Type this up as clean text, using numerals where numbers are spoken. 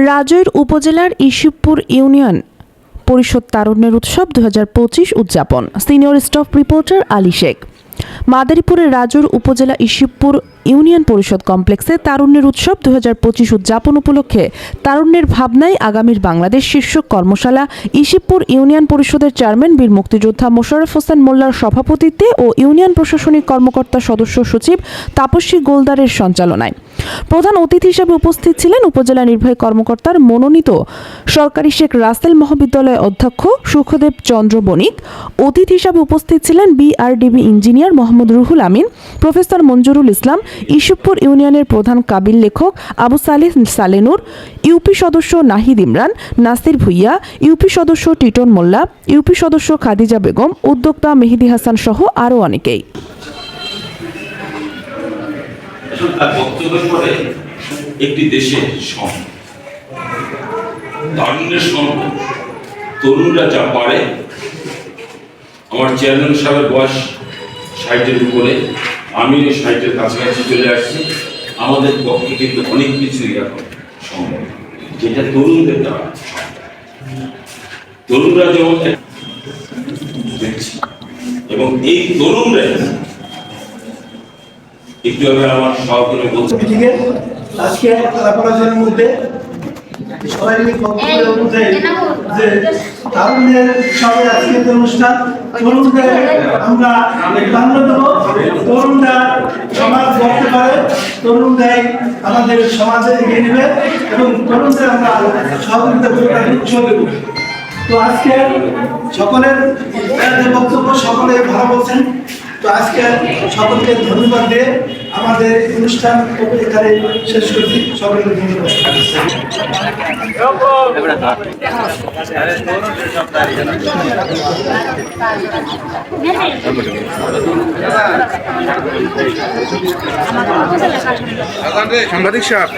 রাজৈর উপজেলার ইসিবপুর ইউনিয়ন পরিষদ তারুণ্যের উৎসব 2025 উদযাপন। Senior staff reporter Ali Sheikh. মাদারীপুরের রাজৈর উপজেলা ইসিবপুর ইউনিয়ন পরিষদ কমপ্লেক্সে তারুণ্যের উৎসব 2025 উদযাপন উপলক্ষে তারুণ্যের ভাবনায় আগামীর বাংলাদেশ শীর্ষক কর্মশালা ইসিবপুর ইউনিয়ন পরিষদের চেয়ারম্যান বীর মুক্তিযোদ্ধা মোশাররফ হোসেন মোল্লার সভাপতিত্বে ও ইউনিয়ন প্রশাসনিক কর্মকর্তা সদস্য সচিব তাপসী গোলদারের সঞ্চালনায়। প্রধান অতিথি হিসেবে উপস্থিত ছিলেন উপজেলা নির্বাহী কর্মকর্তার মনোনীত সরকারি শেখ রাসেল মহাবিদ্যালয়ের অধ্যক্ষ সুখদেব চন্দ্র বণিক। অতিথি হিসেবে উপস্থিত ছিলেন BRDB engineer Mohammad Ruhul Amin, professor Manjurul ইসলাম, ইসিবপুর ইউনিয়নের প্রধান কাবিল লেখক আবু সালেহ সালেনুর, ইউপি সদস্য নাহিদ ইমরান, নাসির ভুইয়া, ইউপি সদস্য টিটন মোল্লা, ইউপি সদস্য খাদিজা বেগম, উদ্যোক্তা মেহেদি হাসান সহ আরও অনেকেই। তার বক্তব্যের পরে একটি দেশের তারুণ্যের সঙ্গে তরুণরা যা পারে, আমার চেয়ারম্যান সাহেবের বয়স 60-এর উপরে, আমিও 60-এর কাছাকাছি চলে আসছি। আমাদের পক্ষে কিন্তু অনেক কিছুই এখন সম্ভব, যেটা তরুণদের দ্বারা। তরুণরা যেমন দেখছি, এবং এই তরুণরা একটু আগে আমার সহকর্মী বলছে আজকে আলাপনের মধ্যে সবাই অনুযায়ী যে তারুণ্যের সবাই আজকের অনুষ্ঠান, তরুণদের আমরা প্রাধান্য দেব। তরুণরা সমাজ গড়তে পারে, তরুণরাই আমাদের সমাজে এগিয়ে নেবে এবং তরুণদের আমরা সহযোগিতা করে তাদের উৎসাহ দেব। তো আজকে সকলের বক্তব্য সকলে ভালো বলছেন। তো আজকে সকলকে ধন্যবাদ দিয়ে আমাদের অনুষ্ঠান এখানে শেষ করছি। সকলকে ধন্যবাদ। সাংবাদিক সাহেব